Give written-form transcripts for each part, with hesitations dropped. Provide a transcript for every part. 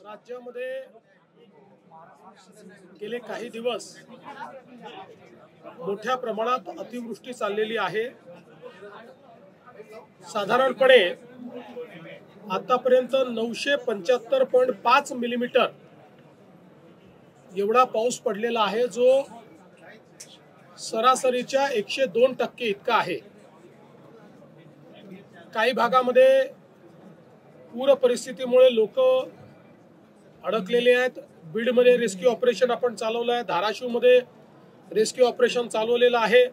राज्यामध्ये गेले काही दिवस मोठ्या प्रमाणात अतिवृष्टी चाललेली आहे। साधारणपणे आतापर्यंत 975.5 मिलीमीटर एवढा पाऊस पडलेला आहे, जो सरासरीच्या 102% इतका आहे। काही भागामध्ये पूर परिस्थितीमुळे लोक अडकलेले आहेत। बीडमध्ये रेस्क्यू ऑपरेशन आपण चालवलं आहे, धाराशिवमध्ये रेस्क्यू ऑपरेशन चालवलेलं आहे।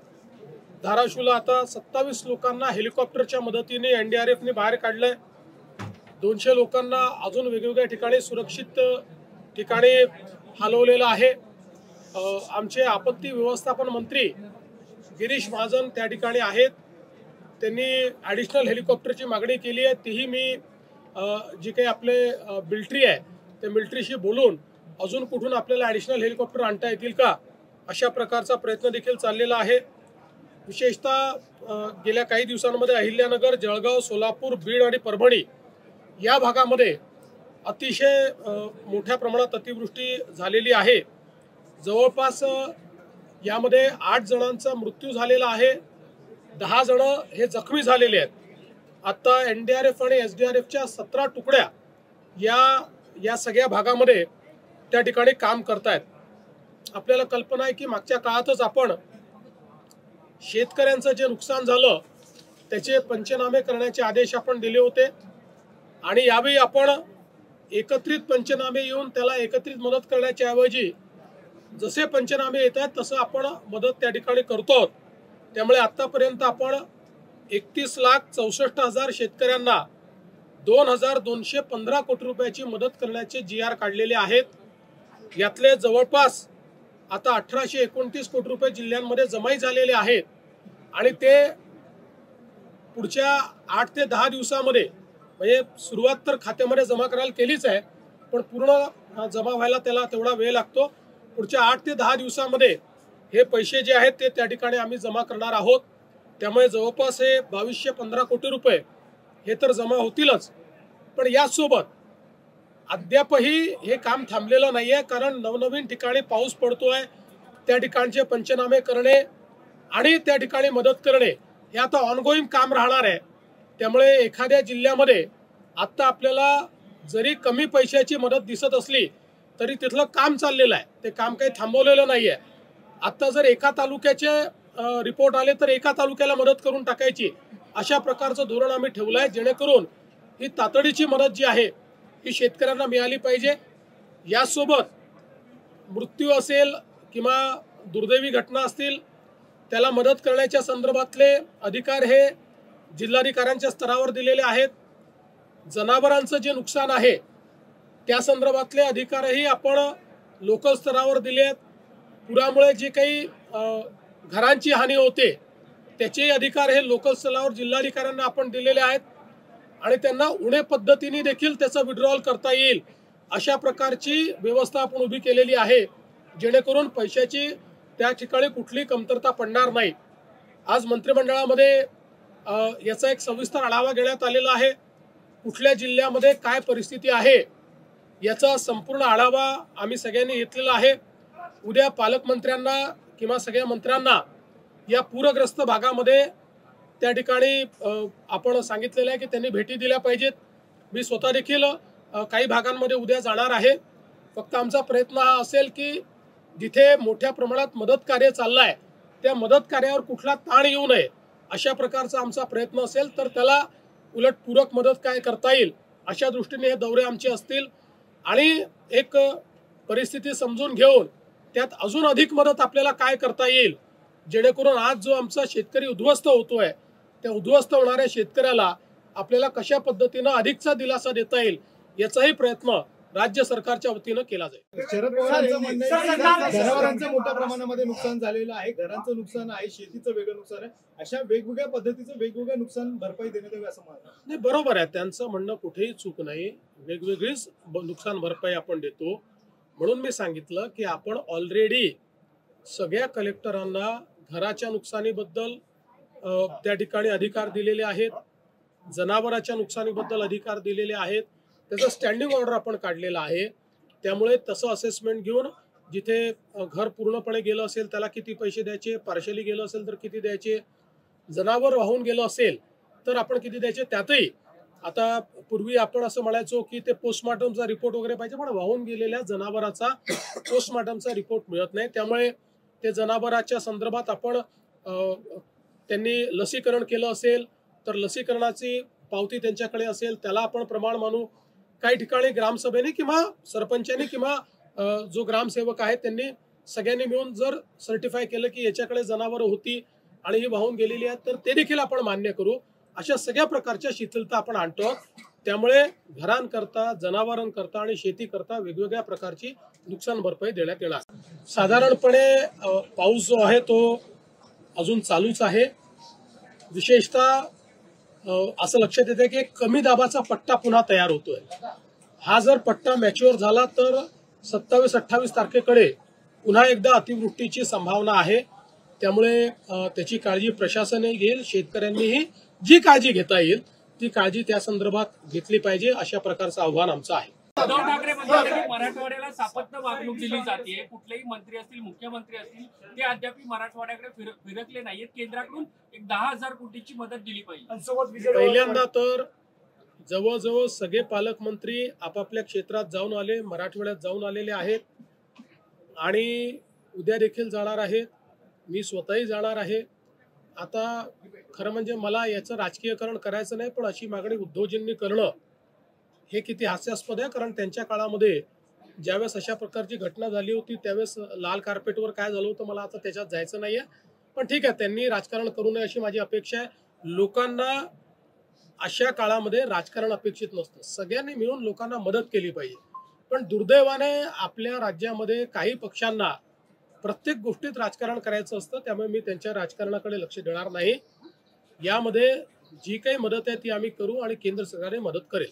धाराशिवला आता 27 लोकांना हेलिकॉप्टरच्या मदतीने एनडीआरएफने बाहेर काढलंय। 200 लोकांना अजून वेगवेगळ्या ठिकाणी सुरक्षित ठिकाणी हलवलेलं आहे। आमचे आपत्ती व्यवस्थापन मंत्री गिरीश महाजन त्या ठिकाणी आहेत। त्यांनी ॲडिशनल हेलिकॉप्टरची मागणी केली आहे। तीही मी जी काही आपले मिलिटरी आहे ते मिलिटरीशी बोलून अजून कुठून आपल्याला ॲडिशनल हेलिकॉप्टर आणता येतील का अशा प्रकारचा प्रयत्न देखील चाललेला आहे। विशेषतः गेल्या काही दिवसांमध्ये अहिल्यानगर, जळगाव, सोलापूर, बीड आणि परभणी या भागामध्ये अतिशय मोठ्या प्रमाणात अतिवृष्टी झालेली आहे। जवळपास यामध्ये 8 जणांचा मृत्यू झालेला आहे, 10 जण हे जखमी झालेले आहेत। आता एनडीआरएफ आणि एसडीआरएफच्या 17 तुकड्या या सगळ्या भागामध्ये त्या ठिकाणी काम करतायत। आपल्याला कल्पना आहे की मागच्या काळातच आपण शेतकऱ्यांचं जे नुकसान झालं त्याचे पंचनामे करण्याचे आदेश आपण दिले होते आणि यावेळी आपण एकत्रित पंचनामे येऊन त्याला एकत्रित मदत करण्याच्या ऐवजी जसे पंचनामे येत आहेत तसं आपण मदत त्या ठिकाणी करतो। त्यामुळे आतापर्यंत आपण 31,64,000 शेतकऱ्यांना 2,215 कोटी रुपयाची मदत करण्याचे GR काढलेले आहेत। यातले जवळपास आता 1,829 कोटी रुपये जिल्ह्यांमध्ये जमाई झालेले आहेत आणि ते पुढच्या 8 ते 10 दिवसामध्ये, म्हणजे सुरुवात तर खात्यामध्ये जमा करायला केलीच आहे, पण पूर्ण जमा व्हायला त्याला तेवढा वेळ लागतो। पुढच्या 8 ते 10 दिवसामध्ये हे पैसे जे आहेत ते त्या ठिकाणी आम्ही जमा करणार आहोत। त्यामुळे जवळपास हे 2,215 कोटी रुपये हे तर जमा होतीलच, पण यासोबत अद्यापही हे काम थांबलेलं नाही आहे। कारण नवनवीन ठिकाणी पाऊस पडतोय, त्या ठिकाणचे पंचनामे करणे आणि त्या ठिकाणी मदत करणे हे आता ऑनगोईंग काम राहणार आहे। त्यामुळे एखाद्या जिल्ह्यामध्ये आता आपल्याला जरी कमी पैशाची मदत दिसत असली तरी तिथलं काम चाललेलं आहे, ते काम काही थांबवलेलं नाही आहे। आता जर एका तालुक्याचे रिपोर्ट आले तर एका तालुक्याला मदत करून टाकायची, अशा प्रकारचं धोरण आम्ही ठेवलं आहे, जेणेकरून ही तातडीची मदत जी आहे ही शेतकऱ्यांना मिळाली पाहिजे। यासोबत मृत्यू असेल किंवा दुर्दैवी घटना असतील त्याला मदत करण्याच्या संदर्भातले अधिकार हे जिल्हाधिकाऱ्यांच्या स्तरावर दिलेले आहेत। जनावरांचं जे नुकसान आहे त्या संदर्भातले अधिकारही आपण लोकल स्तरावर दिले आहेत। पुरामुळे जे काही घरांची हानी होते त्याचे अधिकार हे लोकल स्तरावर जिल्हाधिकाऱ्यांना आपण दिलेले आहेत आणि त्यांना उणे पद्धतीने देखील त्याचा विड्रॉल करता येईल अशा प्रकारची व्यवस्था आपण उभी केलेली आहे, जेणेकरून पैशाची त्या ठिकाणी कुठली कमतरता पडणार नाही। आज मंत्रिमंडळामध्ये याचा एक सविस्तर आढावा घेण्यात आलेला आहे। कुठल्या जिल्ह्यामध्ये काय परिस्थिती आहे याचा संपूर्ण आढावा आम्ही सगळ्यांनी घेतलेला आहे। उद्या पालकमंत्र्यांना किंवा सगळ्या मंत्र्यांना या पूरग्रस्त भागामध्ये त्या ठिकाणी आपण सांगितलेलं आहे की त्यांनी भेटी दिल्या पाहिजेत। मी स्वतः देखील काही भागांमध्ये उद्या जाणार आहे। फक्त आमचा प्रयत्न हा असेल की जिथे मोठ्या प्रमाणात मदत कार्य चाललं आहे त्या मदत कार्यावर कुठला ताण येऊ नये अशा प्रकारचा आमचा प्रयत्न असेल तर त्याला उलट पूरक मदत काय करता येईल अशा दृष्टीने हे दौरे आमचे असतील आणि एक परिस्थिती समजून घेऊन त्यात अजून अधिक मदत आपल्याला काय करता येईल, जेणेकरून आज जो आमचा शेतकरी उद्ध्वस्त होतोय त्या उद्ध्वस्त होणाऱ्या शेतकऱ्याला आपल्याला कशा पद्धतीनं अधिकचा दिलासा देता येईल याचाही प्रयत्न राज्य सरकारच्या वतीनं केला जाईल। शरद पवारांचं म्हणणं आहे की जनावरांचं मोठ्या प्रमाणामध्ये नुकसान झालेलं आहे, घरांचं नुकसान आहे, शेतीचं वेगळं नुकसान आहे, अशा वेगवेगळ्या पद्धतीचं वेगवेगळं नुकसान भरपाई देण्यात यावी असं म्हणणं नाही। बरोबर आहे, त्यांचं म्हणणं कुठेही चूक नाही। वेगवेगळीच नुकसान भरपाई आपण देतो। म्हणून मी सांगितलं की आपण ऑलरेडी सगळ्या कलेक्टरांना घराच्या नुकसानीबद्दल त्या ठिकाणी अधिकार दिलेले आहेत, जनावरांच्या नुकसानीबद्दल अधिकार दिलेले आहेत, त्याचं स्टँडिंग ऑर्डर आपण काढलेला आहे. त्यामुळे तसं असेसमेंट घेऊन जिथे घर पूर्णपणे गेलं असेल त्याला किती पैसे द्यायचे, पार्शली गेलं असेल तर किती द्यायचे, जनावर वाहून गेलं असेल तर आपण किती द्यायचे. त्यातही आता पूर्वी आपण असं म्हणायचो की ते पोस्टमॉर्टमचा रिपोर्ट वगैरे पाहिजे, पण वाहून गेलेल्या जनावराचा पोस्टमॉर्टमचा रिपोर्ट मिळत नाही. त्यामुळे ते जनावराच्या संदर्भात आपण त्यांनी लसीकरण केलं असेल तर लसीकरणाची पावती त्यांच्याकडे असेल, त्याला आपण प्रमाण मानू. काही ठिकाणी ग्रामसभेने किंवा सरपंचाने किंवा जो ग्रामसेवक आहे त्यांनी सगळ्यांनी मिळून जर सर्टिफाय केलं की याच्याकडे जनावरं होती आणि ही वाहून गेलेली आहेत तर ते देखील आपण मान्य करू. अशा सगळ्या प्रकारच्या शिथिलता आपण आणतो. त्यामुळे घरांकरता, जनावरांकरता आणि शेतीकरता वेगवेगळ्या प्रकारची नुकसान भरपाई देण्यात येणार. साधारणपणे पाऊस जो आहे तो अजून चालूच आहे. विशेषतः असं लक्षात येतं की कमी दाबाचा पट्टा पुन्हा तयार होतोय. हा जर पट्टा मॅच्युअर झाला तर 27-28 तारखेकडे पुन्हा एकदा अतिवृष्टीची संभावना आहे. त्यामुळे त्याची काळजी प्रशासनही घेईल, शेतकऱ्यांनीही जी काळजी घेता येईल ती काळजी त्या संदर्भात घेतली पाहिजे, अशा प्रकारचं आव्हान आमचं आहे. उद्धव ठाकरे म्हणतात की मराठवाड्याला सापत्य वागणूक दिली जाते. कुठलेही मंत्री असतील, मुख्यमंत्री असतील, ते अद्याप मराठवाड्याकडे फिरकले नाहीत. केंद्राकडून एक 10,000 कोटीची मदत दिली पाहिजे. पहिल्यांदा तर जवळजवळ सगळे पालकमंत्री आपापल्या क्षेत्रात जाऊन आले, मराठवाड्यात जाऊन आलेले आहेत आणि उद्या देखील जाणार आहेत. मी स्वतःही जाणार आहे. आता खरं म्हणजे मला याचं राजकीयकरण करायचं नाही, पण अशी मागणी उद्धवजींनी करणं हे किती हास्यास्पद आहे. कारण त्यांच्या काळामध्ये ज्यावेळेस अशा प्रकारची घटना झाली होती त्यावेळेस लाल कार्पेटवर काय झालं होतं मला आता त्याच्यात जायचं नाहीये. पण ठीक आहे, त्यांनी राजकारण करू नये अशी माझी अपेक्षा आहे. लोकांना अशा काळामध्ये राजकारण अपेक्षित नसतं. सगळ्यांनी मिळून लोकांना मदत केली पाहिजे. पण दुर्दैवाने आपल्या राज्यामध्ये काही पक्षांना प्रत्येक गोष्टीत राजकारण करायचं असतं. त्यामुळे मी त्यांच्या राजकारणाकडे लक्ष देणार नाही. यामध्ये जी काही मदत आहे ती आम्ही करू आणि केंद्र सरकारने मदत करेल.